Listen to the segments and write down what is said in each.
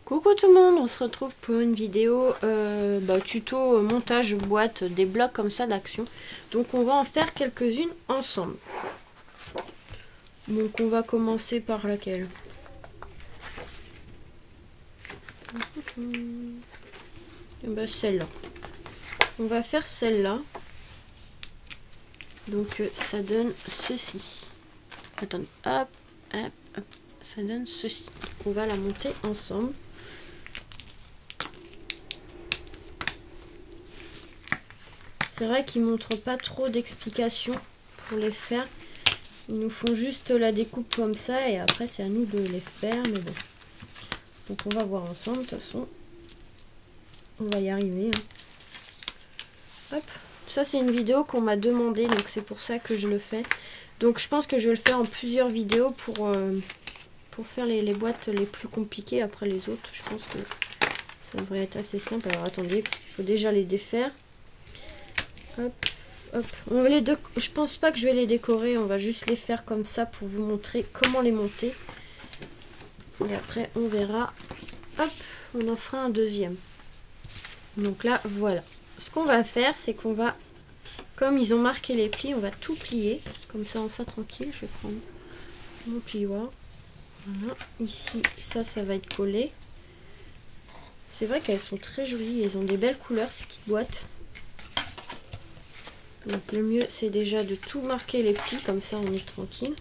Coucou tout le monde, on se retrouve pour une vidéo tuto montage boîte, des blocs comme ça d'action. Donc on va en faire quelques-unes ensemble. Donc on va commencer par laquelle? Celle-là. On va faire celle-là. Donc ça donne ceci. Attendez, hop, hop, hop. Ça donne ceci. On va la monter ensemble. C'est vrai qu'ils ne montrent pas trop d'explications pour les faire. Ils nous font juste la découpe comme ça et après c'est à nous de les faire. Mais bon. Donc on va voir ensemble. De toute façon, on va y arriver. Hop. Ça c'est une vidéo qu'on m'a demandé, donc c'est pour ça que je le fais. Donc je pense que je vais le faire en plusieurs vidéos pour faire les boîtes les plus compliquées. Après les autres, je pense que ça devrait être assez simple. Alors attendez, parce qu'il faut déjà les défaire. Hop, hop. Je pense pas que je vais les décorer, on va juste les faire comme ça pour vous montrer comment les monter. Et après on verra. Hop, on en fera un deuxième. Donc là, voilà. Ce qu'on va faire, c'est qu'on va, comme ils ont marqué les plis, on va tout plier. Comme ça, en ça tranquille. Je vais prendre mon plioir. Voilà. Ici, ça va être collé. C'est vrai qu'elles sont très jolies. Elles ont des belles couleurs, ces petites boîtes. Donc le mieux c'est déjà de tout marquer les plis, comme ça on est tranquille.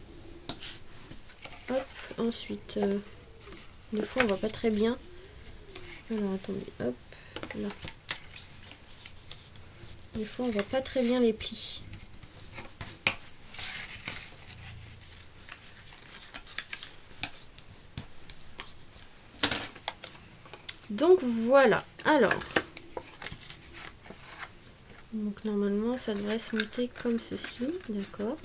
Hop, ensuite, des fois on voit pas très bien. Alors attendez, hop, là. Des fois on voit pas très bien les plis. Donc voilà, alors. Donc normalement ça devrait se monter comme ceci, d'accord.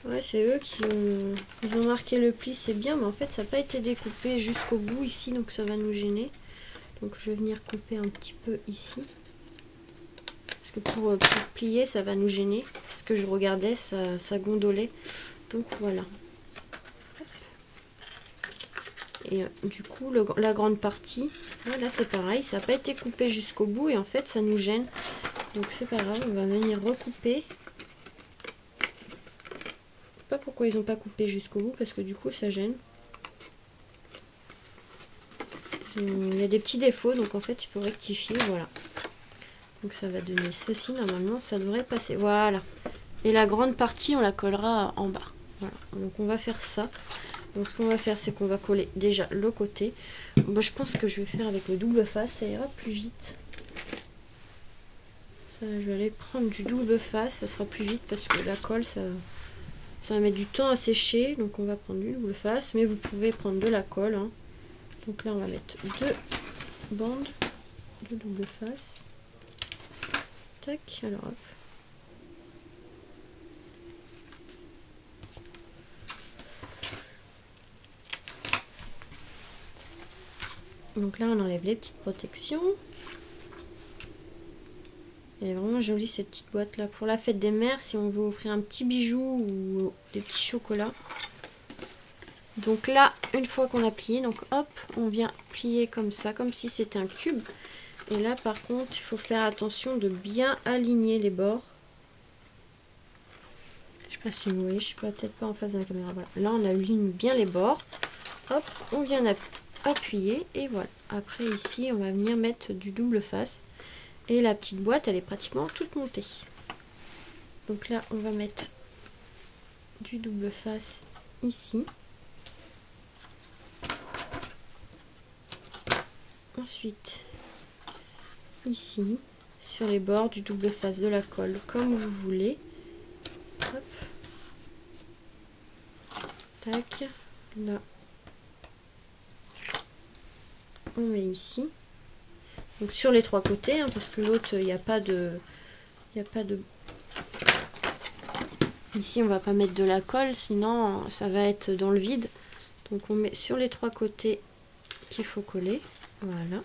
Ouais, c'est eux qui ils ont marqué le pli, c'est bien, mais en fait ça n'a pas été découpé jusqu'au bout ici, donc ça va nous gêner. Donc je vais venir couper un petit peu ici. Parce que pour plier ça va nous gêner. C'est ce que je regardais, ça gondolait. Donc voilà. Et du coup, la grande partie, là c'est pareil, ça n'a pas été coupé jusqu'au bout et en fait ça nous gêne. Donc c'est pas grave, on va venir recouper. Je sais pas pourquoi ils n'ont pas coupé jusqu'au bout parce que du coup ça gêne. Il y a des petits défauts donc en fait il faut rectifier, voilà. Donc ça va donner ceci, normalement ça devrait passer, voilà. Et la grande partie on la collera en bas. Voilà, donc on va faire ça. Donc ce qu'on va faire c'est qu'on va coller déjà le côté. Bon, je pense que je vais faire avec le double face, ça ira plus vite. Ça, je vais aller prendre du double face, ça sera plus vite parce que la colle ça va mettre du temps à sécher. Donc on va prendre du double face, mais vous pouvez prendre de la colle. Hein. Donc là on va mettre 2 bandes de double face. Tac, alors hop. Donc là on enlève les petites protections. Elle est vraiment jolie cette petite boîte là. Pour la fête des mères, si on veut offrir un petit bijou ou des petits chocolats. Donc là, une fois qu'on a plié, donc hop, on vient plier comme ça, comme si c'était un cube. Et là par contre, il faut faire attention de bien aligner les bords. Je sais pas si vous voyez, je suis peut-être pas en face de la caméra. Voilà. Là on aligne bien les bords. Hop, on vient appuyer et voilà. Après ici, on va venir mettre du double face. Et la petite boîte, elle est pratiquement toute montée. Donc là, on va mettre du double face ici. Ensuite, ici, sur les bords du double face de la colle, comme vous voulez. Hop. Tac. Là, on met ici. Donc sur les trois côtés, hein, parce que l'autre, il n'y a pas de... Ici, on va pas mettre de la colle, sinon ça va être dans le vide. Donc on met sur les trois côtés qu'il faut coller. Voilà.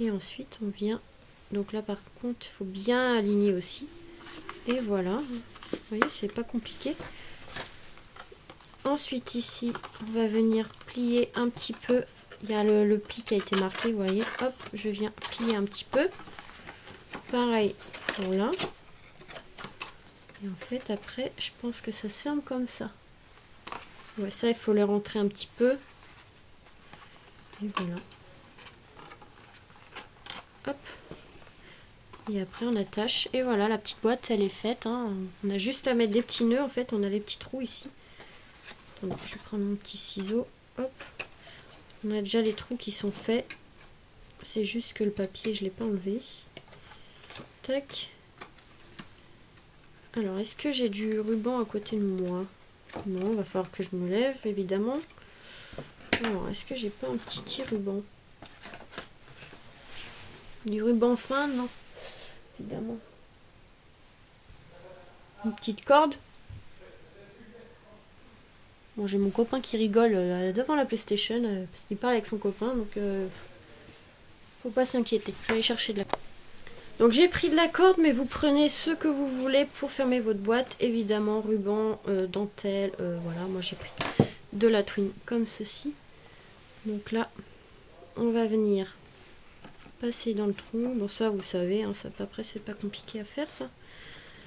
Et ensuite, on vient... Donc là, par contre, il faut bien aligner aussi. Et voilà, vous voyez, c'est pas compliqué. Ensuite ici, on va venir plier un petit peu. Il y a le pli qui a été marqué, vous voyez. Hop, je viens plier un petit peu. Pareil pour là. Et en fait, après, je pense que ça se ferme comme ça. Ouais, ça, il faut les rentrer un petit peu. Et voilà. Hop. Et après, on attache. Et voilà, la petite boîte, elle est faite. Hein. On a juste à mettre des petits nœuds. En fait, on a les petits trous ici. Attendez, je vais prendre mon petit ciseau. Hop. On a déjà les trous qui sont faits. C'est juste que le papier, je ne l'ai pas enlevé. Tac. Alors, est-ce que j'ai du ruban à côté de moi? Non, il va falloir que je me lève, évidemment. Alors, est-ce que j'ai pas un petit ruban? Du ruban fin, non. Évidemment. Une petite corde. Bon, j'ai mon copain qui rigole devant la PlayStation parce qu'il parle avec son copain, donc faut pas s'inquiéter. Je vais aller chercher de la corde. Donc j'ai pris de la corde, mais vous prenez ce que vous voulez pour fermer votre boîte. Évidemment, ruban, dentelle, voilà. Moi j'ai pris de la twine comme ceci. Donc là, on va venir passer dans le trou. Bon, ça vous savez, hein, ça, après c'est pas compliqué à faire ça.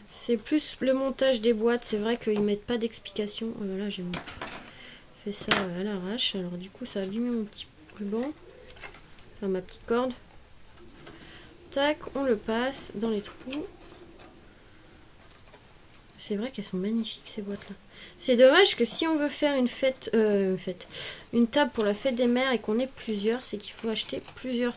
C'est plus le montage des boîtes. C'est vrai qu'ils mettent pas d'explication. Voilà, j'ai fait ça à l'arrache. Alors du coup, ça a abîmé mon petit ruban. Enfin, ma petite corde. Tac, on le passe dans les trous. C'est vrai qu'elles sont magnifiques ces boîtes là. C'est dommage que si on veut faire une table pour la fête des mères et qu'on est plusieurs, c'est qu'il faut acheter plusieurs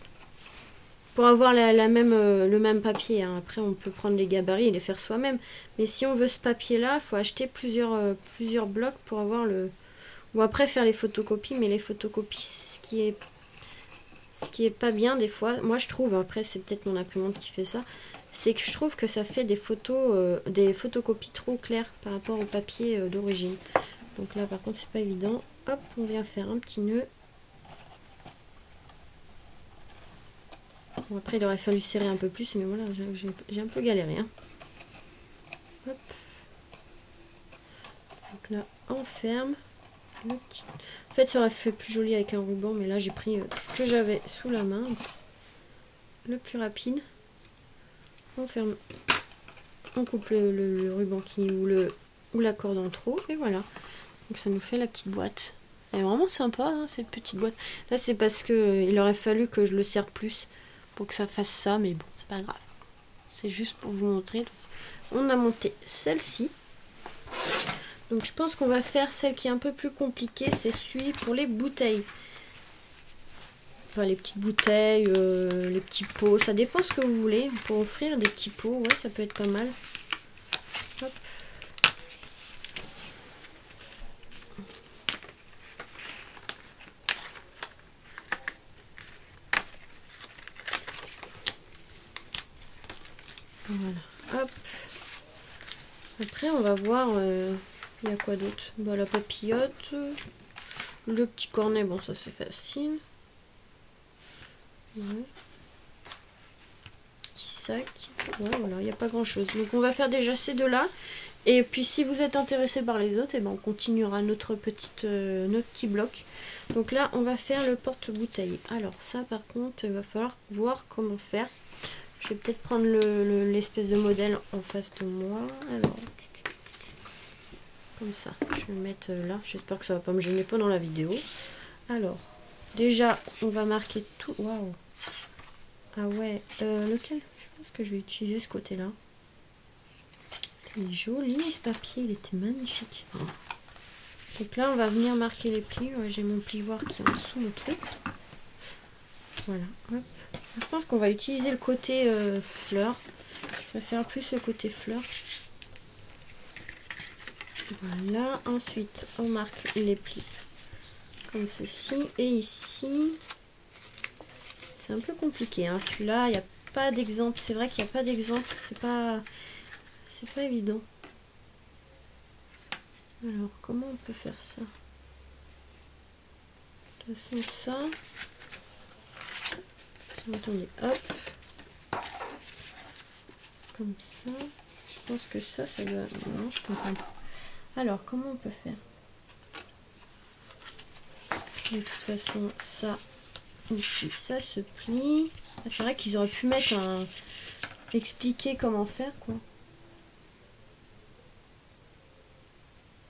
pour avoir le même papier. Hein. Après on peut prendre les gabarits et les faire soi-même. Mais si on veut ce papier là, il faut acheter plusieurs blocs pour avoir le... Ou après faire les photocopies, mais les photocopies, ce qui est pas bien des fois, moi je trouve, après c'est peut-être mon imprimante qui fait ça, c'est que je trouve que ça fait des photocopies trop claires par rapport au papier d'origine. Donc là par contre c'est pas évident. Hop, on vient faire un petit nœud. Bon, après il aurait fallu serrer un peu plus, mais voilà, j'ai un peu galéré. Hein. Hop. Donc là on ferme. Le petit... En fait ça aurait fait plus joli avec un ruban, mais là j'ai pris ce que j'avais sous la main. Le plus rapide. On ferme, on coupe le ruban ou la corde en trop, et voilà. Donc ça nous fait la petite boîte. Elle est vraiment sympa, hein, cette petite boîte. Là c'est parce que il aurait fallu que je le serre plus pour que ça fasse ça, mais bon, c'est pas grave. C'est juste pour vous montrer. Donc, on a monté celle-ci. Donc je pense qu'on va faire celle qui est un peu plus compliquée, c'est celui pour les bouteilles. Enfin les petites bouteilles, les petits pots, ça dépend ce que vous voulez. Pour offrir des petits pots, ouais, ça peut être pas mal. Hop. Voilà, hop. Après on va voir, il y a quoi d'autre. Bah, la papillote, le petit cornet, bon ça c'est facile. Ouais. Petit sac, ouais, voilà, il n'y a pas grand chose. Donc on va faire déjà ces deux là. Et puis si vous êtes intéressé par les autres, et ben on continuera notre petit bloc. Donc là on va faire le porte-bouteille. Alors ça par contre il va falloir voir comment faire. Je vais peut-être prendre l'espèce de modèle en face de moi. Alors comme ça, je vais le mettre là. J'espère que ça va pas me gêner pendant la vidéo. Alors déjà on va marquer tout. Waouh. Ah ouais, lequel? Je pense que je vais utiliser ce côté là. Il est joli ce papier, il était magnifique. Donc là on va venir marquer les plis. Ouais, j'ai mon plioir qui est en dessous le truc. Voilà, hop. Je pense qu'on va utiliser le côté fleur. Je préfère plus le côté fleur. Voilà, ensuite on marque les plis comme ceci. Et ici, c'est un peu compliqué. Hein. Celui-là, il n'y a pas d'exemple. C'est vrai qu'il n'y a pas d'exemple. C'est pas évident. Alors, comment on peut faire ça? De toute façon, ça... Attendez, hop. Comme ça. pense que ça doit... Non, je comprends pas. Alors, comment on peut faire? De toute façon, ça, ici, ça se plie. Ah, c'est vrai qu'ils auraient pu mettre un... expliquer comment faire, quoi.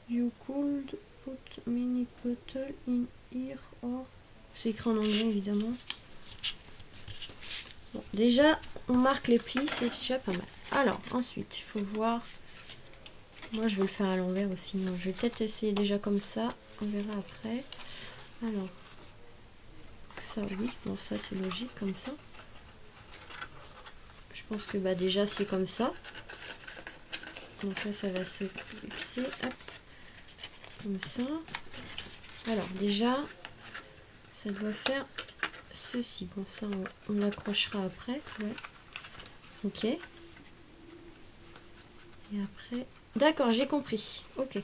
You could put mini bottle in here or... C'est écrit en anglais, évidemment. Bon, déjà, on marque les plis, c'est déjà pas mal. Alors, ensuite, il faut voir... Moi, je vais le faire à l'envers aussi. Non, je vais peut-être essayer déjà comme ça. On verra après. Alors, ça, oui. Bon, ça, c'est logique, comme ça. Je pense que, bah, déjà, c'est comme ça. Donc là, ça va se clipser. Hop. Comme ça. Alors, déjà, ça doit faire ceci. Bon, ça, on l'accrochera après. Ouais. Ok. Et après... D'accord, j'ai compris. Ok.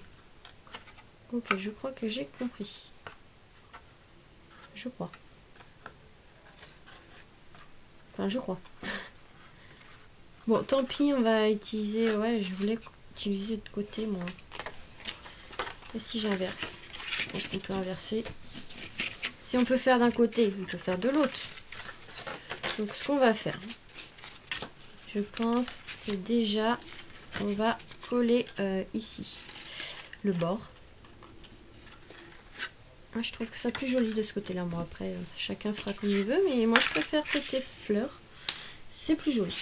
Ok, je crois que j'ai compris. Je crois. Enfin, je crois. Bon, tant pis, on va utiliser... Ouais, je voulais utiliser de côté, moi. Et si j'inverse? Je pense qu'on peut inverser. Si on peut faire d'un côté, on peut faire de l'autre. Donc, ce qu'on va faire... Je pense que déjà, on va coller ici le bord. Ah, je trouve que ça plus joli de ce côté-là. Bon, après, chacun fera comme il veut, mais moi, je préfère côté fleur. C'est plus joli.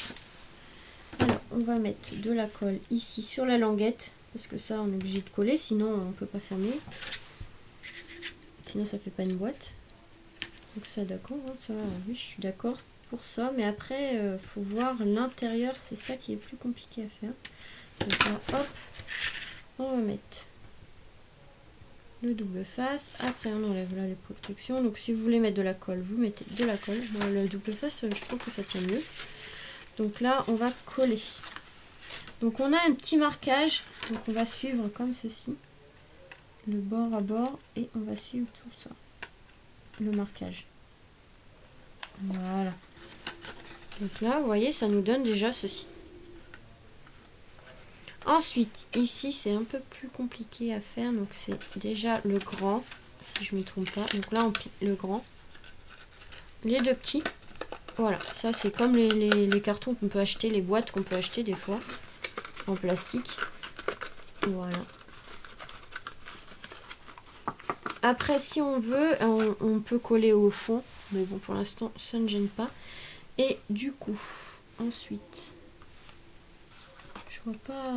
Alors, on va mettre de la colle ici sur la languette, parce que ça, on est obligé de coller, sinon, on ne peut pas fermer. Sinon, ça fait pas une boîte. Donc ça, d'accord, hein, ça, oui, je suis d'accord pour ça. Mais après, faut voir l'intérieur, c'est ça qui est plus compliqué à faire. Donc là, hop, on va mettre le double face. Après, on enlève là les protections. Donc, si vous voulez mettre de la colle, vous mettez de la colle. Moi, le double face, je trouve que ça tient mieux. Donc là, on va coller. Donc, on a un petit marquage. Donc, on va suivre comme ceci. Le bord à bord. Et on va suivre tout ça. Le marquage. Voilà. Donc là, vous voyez, ça nous donne déjà ceci. Ensuite, ici, c'est un peu plus compliqué à faire. Donc, c'est déjà le grand, si je ne me trompe pas. Donc là, on plie le grand. Les deux petits. Voilà, ça, c'est comme les cartons qu'on peut acheter, les boîtes qu'on peut acheter des fois, en plastique. Voilà. Après, si on veut, on peut coller au fond. Mais bon, pour l'instant, ça ne gêne pas. Et du coup, ensuite... Je vois pas...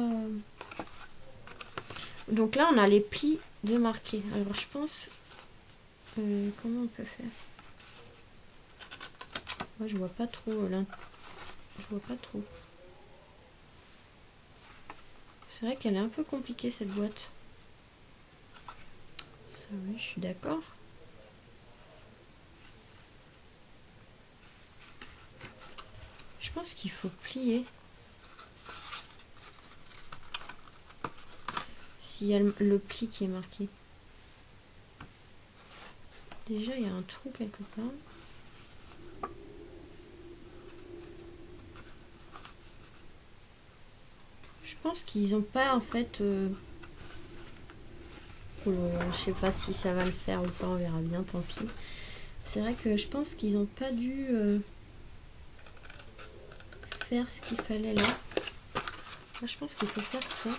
Donc là, on a les plis de marquer. Alors, je pense... comment on peut faire? Moi, je vois pas trop là. Je vois pas trop. C'est vrai qu'elle est un peu compliquée, cette boîte. Ça, oui, je suis d'accord. Je pense qu'il faut plier. S'il y a le pli qui est marqué. Déjà, il y a un trou quelque part. Je pense qu'ils n'ont pas en fait... Oh là là, je sais pas si ça va le faire ou pas, on verra bien, tant pis. C'est vrai que je pense qu'ils n'ont pas dû faire ce qu'il fallait là. Moi, je pense qu'il faut faire ça.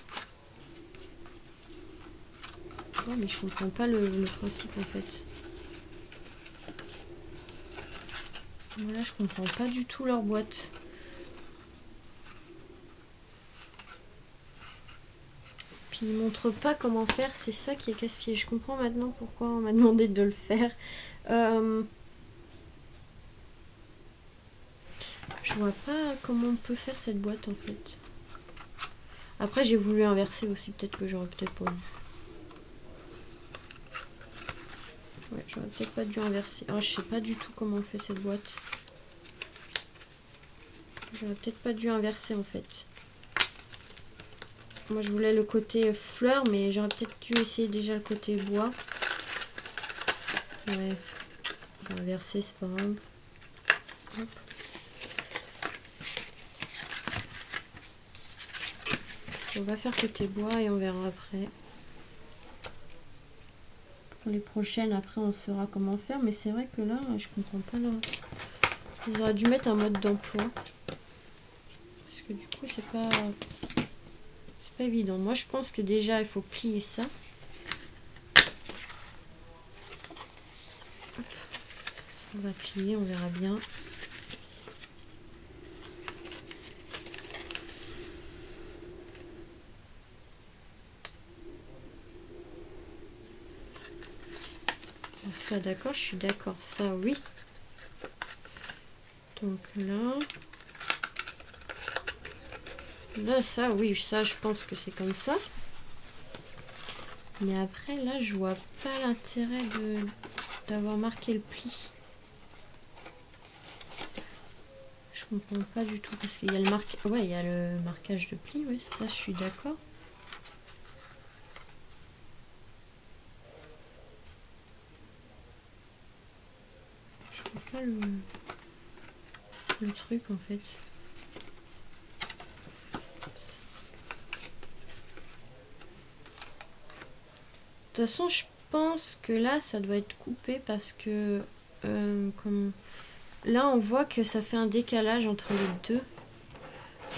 Ouais, mais je comprends pas le principe en fait. Voilà, je comprends pas du tout leur boîte. Puis ils montrent pas comment faire, c'est ça qui est casse-pied. Je comprends maintenant pourquoi on m'a demandé de le faire. Je vois pas comment on peut faire cette boîte en fait. Après j'ai voulu inverser aussi, peut-être que j'aurais peut-être pas dû. Ouais, j'aurais peut-être pas dû inverser. Ah, je sais pas du tout comment on fait cette boîte. J'aurais peut-être pas dû inverser en fait. Moi je voulais le côté fleur, mais j'aurais peut-être dû essayer déjà le côté bois. Ouais, on va inverser, c'est pas grave. Hop. On va faire côté bois et on verra après. Pour les prochaines, après on saura comment faire. Mais c'est vrai que là, je comprends pas là. Ils auraient dû mettre un mode d'emploi. Parce que du coup, c'est pas évident. Moi, je pense que déjà, il faut plier ça. Hop. On va plier, on verra bien. Ça, d'accord, je suis d'accord. Ça, oui. Donc là... Là, ça, oui, ça, je pense que c'est comme ça. Mais après, là, je vois pas l'intérêt d'avoir marqué le pli. Je comprends pas du tout. Parce qu'il y a il y a le marquage de pli, oui, ça, je suis d'accord. Je vois pas le truc, en fait. De toute façon, je pense que là, ça doit être coupé parce que comme là, on voit que ça fait un décalage entre les deux.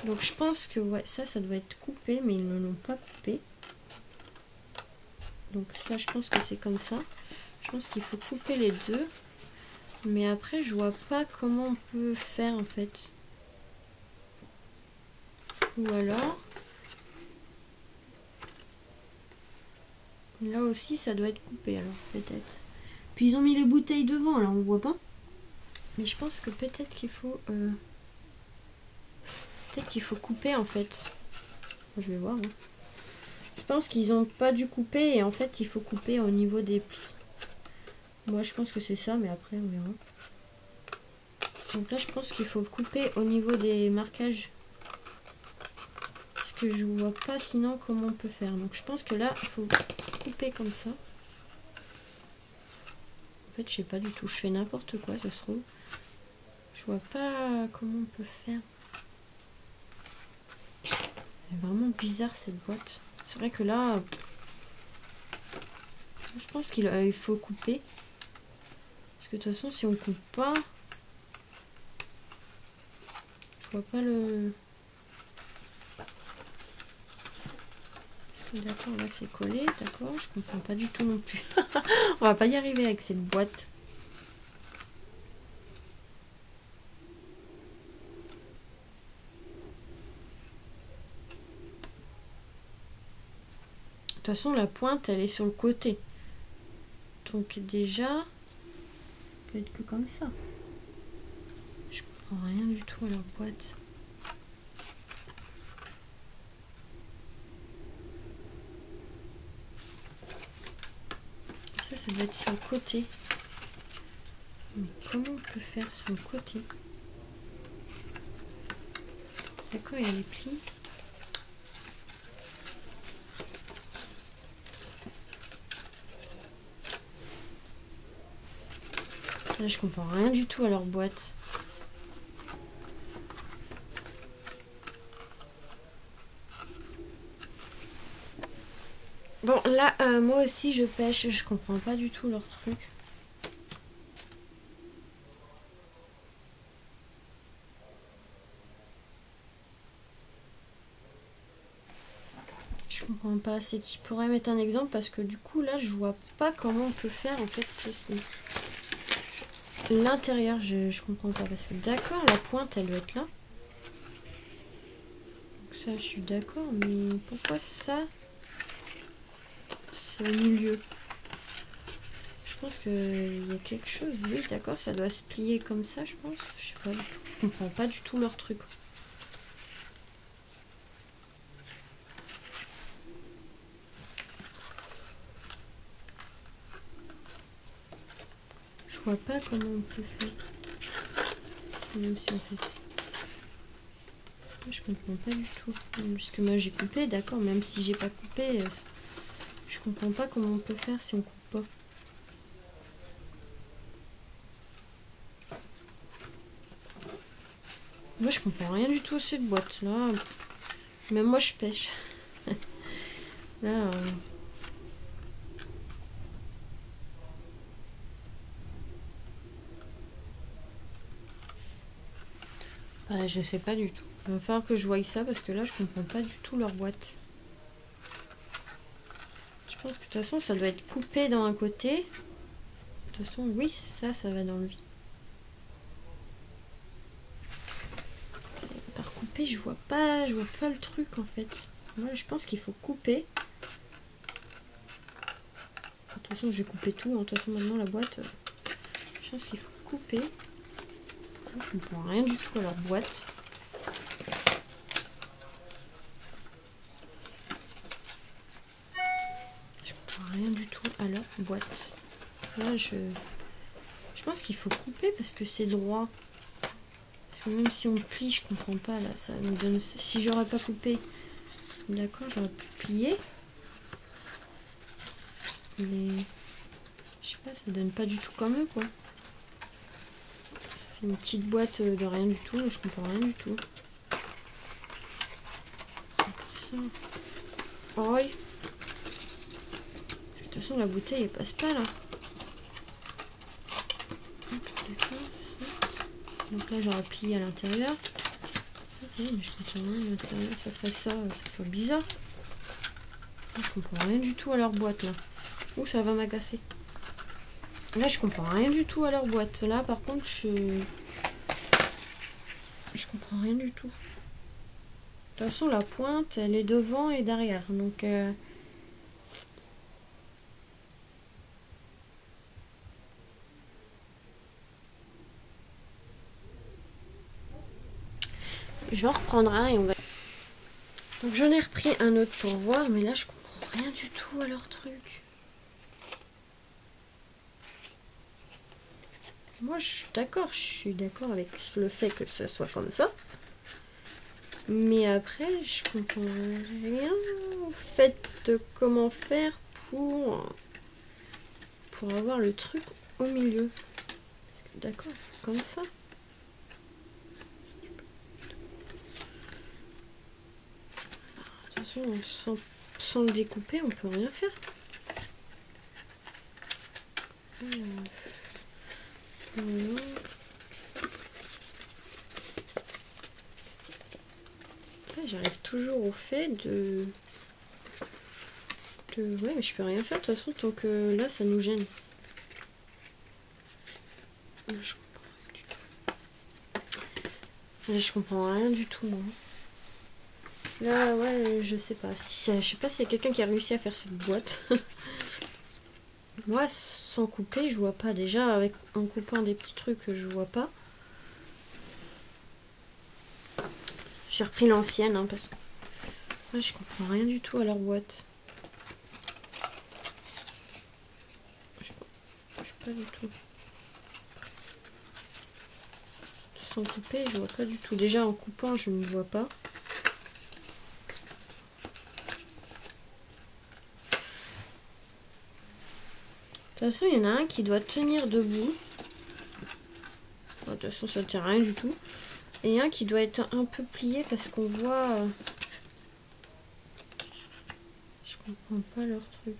Donc, je pense que ouais, ça doit être coupé, mais ils ne l'ont pas coupé. Donc, ça, je pense que c'est comme ça. Je pense qu'il faut couper les deux. Mais après, je vois pas comment on peut faire en fait. Ou alors... Là aussi, ça doit être coupé, alors, peut-être. Puis, ils ont mis les bouteilles devant, là, on voit pas. Mais je pense que peut-être qu'il faut... Peut-être qu'il faut couper, en fait. Je vais voir. Hein. Je pense qu'ils ont pas dû couper, et en fait, il faut couper au niveau des plis. Moi, je pense que c'est ça, mais après, on verra. Donc là, je pense qu'il faut couper au niveau des marquages. Parce que je vois pas sinon comment on peut faire. Donc, je pense que là, il faut couper comme ça. En fait, je sais pas du tout. Je fais n'importe quoi, ça se trouve. Je vois pas comment on peut faire. C'est vraiment bizarre cette boîte. C'est vrai que là, je pense qu'il faut couper. Parce que de toute façon, si on coupe pas, je vois pas le... D'accord, là c'est collé, d'accord. Je comprends pas du tout non plus. On va pas y arriver avec cette boîte. De toute façon, la pointe, elle est sur le côté. Donc déjà, peut être que comme ça. Je comprends rien du tout à leur boîte. Ça doit être sur le côté. Mais comment on peut faire sur le côté? D'accord, il y a les plis. Là, je comprends rien du tout à leur boîte. Bon, là, moi aussi, je pêche. Je comprends pas du tout leur truc. Je comprends pas. C'est qui pourrait mettre un exemple parce que du coup, là, je vois pas comment on peut faire en fait ceci. L'intérieur, je comprends pas parce que d'accord, la pointe, elle doit être là. Donc ça, je suis d'accord, mais pourquoi ça? C'est au milieu. Je pense qu'il y a quelque chose. Oui, d'accord, ça doit se plier comme ça, je pense. Je sais pas du tout. Je comprends pas du tout leur truc. Je vois pas comment on peut faire. Même si on fait ça. Je comprends pas du tout. Parce que moi j'ai coupé, d'accord, même si j'ai pas coupé, je comprends pas comment on peut faire si on coupe pas. Moi je comprends rien du tout à cette boîte là. Même moi je pêche. Là, bah, je sais pas du tout. Il va falloir que je voie ça parce que là, je comprends pas du tout leur boîte. Je pense que de toute façon, ça doit être coupé dans un côté. De toute façon, oui, ça va dans le vide. Par couper, je vois pas le truc en fait. Moi, je pense qu'il faut couper. De toute façon, j'ai coupé tout. De toute façon, maintenant, la boîte, je pense qu'il faut couper. Je ne comprends rien du tout à leur boîte. Je comprends rien du tout à leur boîte. Là, je pense qu'il faut couper parce que c'est droit. Parce que même si on plie, je comprends pas. Là, ça me donne. Si j'aurais pas coupé, d'accord, j'aurais pu plier. Mais je sais pas, ça donne pas du tout comme eux, quoi. Ça fait une petite boîte de rien du tout. Je comprends rien du tout. Oh, parce que de toute façon, la bouteille, elle passe pas là. Donc là, j'aurais plié à l'intérieur. Mais je comprends rien à l'intérieur. Ça ferait ça fait bizarre. Je comprends rien du tout à leur boîte là. Ouh, ça va m'agacer. Là, je comprends rien du tout à leur boîte. Là, par contre, je comprends rien du tout. De toute façon, la pointe, elle est devant et derrière. Donc, je vais en reprendre un et on va... Donc, j'en ai repris un autre pour voir. Mais là, je comprends rien du tout à leur truc. Moi, je suis d'accord avec le fait que ça soit comme ça. Mais après, je comprends rien au fait de comment faire pour avoir le truc au milieu. D'accord, comme ça. De toute façon, sans le découper, on peut rien faire. Voilà. J'arrive toujours au fait de... Ouais, mais je peux rien faire de toute façon tant que là, ça nous gêne. Je comprends rien du tout, moi. Là, ouais, je sais pas. Je sais pas s'il y a quelqu'un qui a réussi à faire cette boîte. Moi, sans couper, je vois pas. Déjà, en coupant des petits trucs, je vois pas. J'ai repris l'ancienne, hein, parce que ouais, je comprends rien du tout à leur boîte. Je sais pas du tout. Sans couper, je vois pas du tout. Déjà, en coupant, je ne vois pas. De toute façon, il y en a un qui doit tenir debout. De toute façon, ça ne tient rien du tout. Et un qui doit être un peu plié parce qu'on voit... Je comprends pas leur truc.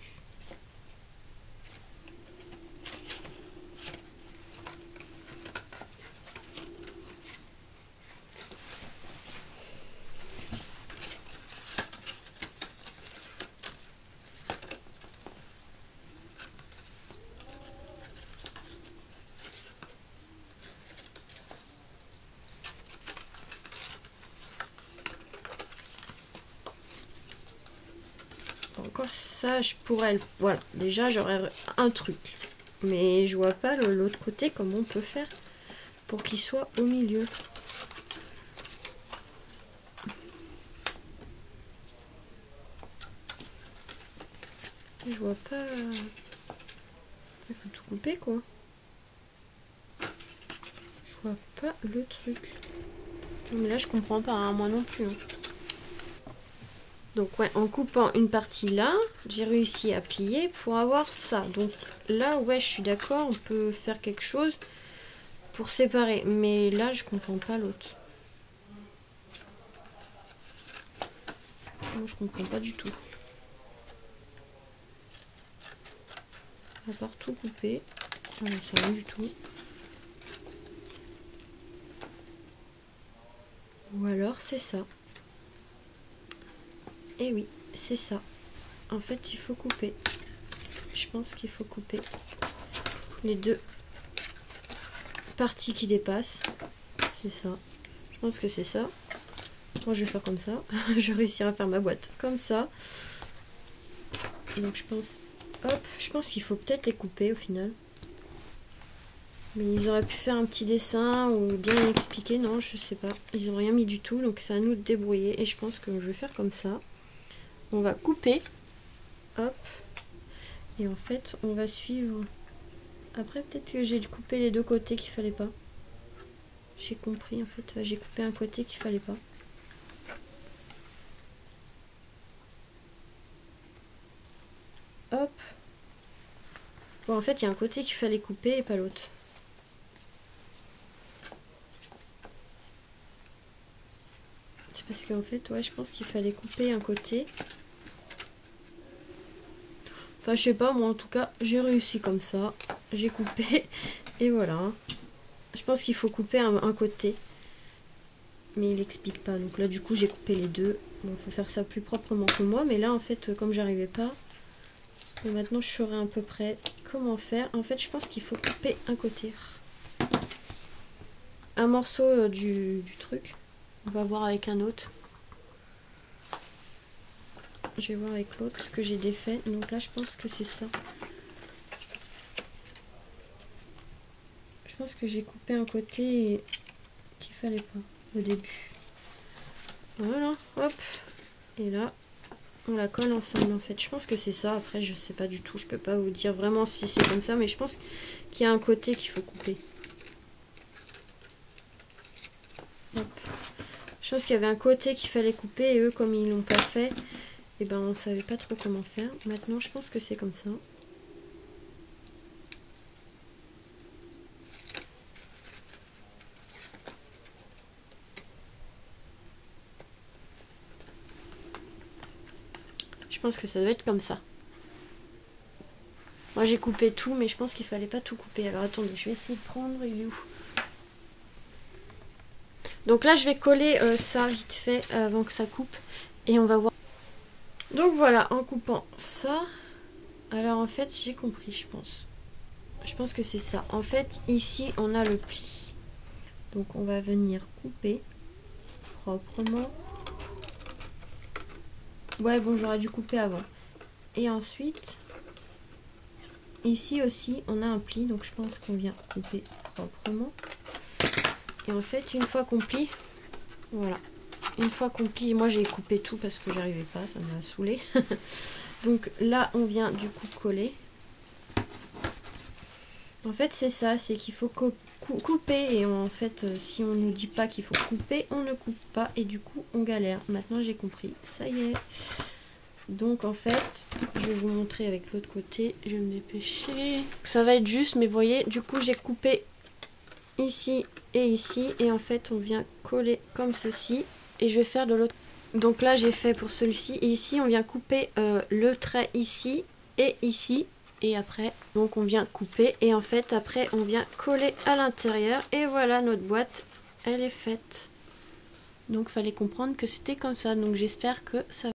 Encore ça, je pourrais... Voilà, déjà j'aurais un truc. Mais je vois pas l'autre côté comment on peut faire pour qu'il soit au milieu. Je vois pas... Il faut tout couper quoi. Je vois pas le truc. Mais là je comprends pas, hein, moi non plus. Hein. Donc ouais, en coupant une partie là, j'ai réussi à plier pour avoir ça. Donc là, ouais, je suis d'accord, on peut faire quelque chose pour séparer. Mais là, je comprends pas l'autre. Non, je comprends pas du tout. à part tout couper. Ah non, c'est rien du tout. Ou alors c'est ça. Et oui, c'est ça. En fait, il faut couper. Je pense qu'il faut couper les deux parties qui dépassent. C'est ça. Je pense que c'est ça. Moi, je vais faire comme ça. Je réussirai à faire ma boîte comme ça. Donc, je pense... Hop, je pense qu'il faut peut-être les couper au final. Mais ils auraient pu faire un petit dessin ou bien expliquer. Non, je sais pas. Ils n'ont rien mis du tout. Donc, c'est à nous de débrouiller. Et je pense que je vais faire comme ça. On va couper. Hop. Et en fait, on va suivre... Après, peut-être que j'ai coupé les deux côtés qu'il fallait pas. J'ai compris, en fait. J'ai coupé un côté qu'il fallait pas. Hop. Bon, en fait, il y a un côté qu'il fallait couper et pas l'autre. C'est parce qu'en fait, ouais, je pense qu'il fallait couper un côté. Enfin, je sais pas, moi, en tout cas, j'ai réussi comme ça. J'ai coupé. Et voilà. Je pense qu'il faut couper un côté. Mais il explique pas. Donc là, du coup, j'ai coupé les deux. Bon, il faut faire ça plus proprement que moi. Mais là, en fait, comme j'arrivais pas... Et maintenant, je saurai à peu près comment faire. En fait, je pense qu'il faut couper un côté. Un morceau du truc. On va voir avec un autre. Je vais voir avec l'autre que j'ai défait. Donc là, je pense que c'est ça. Je pense que j'ai coupé un côté qu'il fallait pas au début. Voilà, hop. Et là, on la colle ensemble en fait. Je pense que c'est ça. Après, je sais pas du tout. Je peux pas vous dire vraiment si c'est comme ça. Mais je pense qu'il y a un côté qu'il faut couper. Hop. Je pense qu'il y avait un côté qu'il fallait couper. Et eux, comme ils l'ont pas fait, et ben on savait pas trop comment faire. Maintenant, je pense que c'est comme ça. Je pense que ça doit être comme ça. Moi j'ai coupé tout, mais je pense qu'il fallait pas tout couper. Alors attendez, je vais essayer de prendre. Il est où? Donc là je vais coller ça vite fait avant que ça coupe. Et on va voir. Donc voilà, en coupant ça. Alors en fait j'ai compris, je pense. Je pense que c'est ça. En fait ici on a le pli. Donc on va venir couper proprement. Ouais bon, j'aurais dû couper avant. Et ensuite, ici aussi, on a un pli. Donc je pense qu'on vient couper proprement. Et en fait, une fois qu'on plie, voilà. Une fois qu'on plie, moi j'ai coupé tout parce que j'arrivais pas, ça m'a saoulé. Donc là, on vient du coup coller. En fait, c'est ça, c'est qu'il faut couper. Et en fait, si on nous dit pas qu'il faut couper, on ne coupe pas. Et du coup, on galère. Maintenant, j'ai compris. Ça y est. Donc, en fait, je vais vous montrer avec l'autre côté. Je vais me dépêcher. Ça va être juste, mais vous voyez, du coup, j'ai coupé ici et ici. Et en fait, on vient coller comme ceci. Et je vais faire de l'autre. Donc là, j'ai fait pour celui-ci. Et ici, on vient couper le trait ici et ici. Et après, donc on vient couper et en fait après on vient coller à l'intérieur et voilà, notre boîte, elle est faite. Donc fallait comprendre que c'était comme ça. Donc j'espère que ça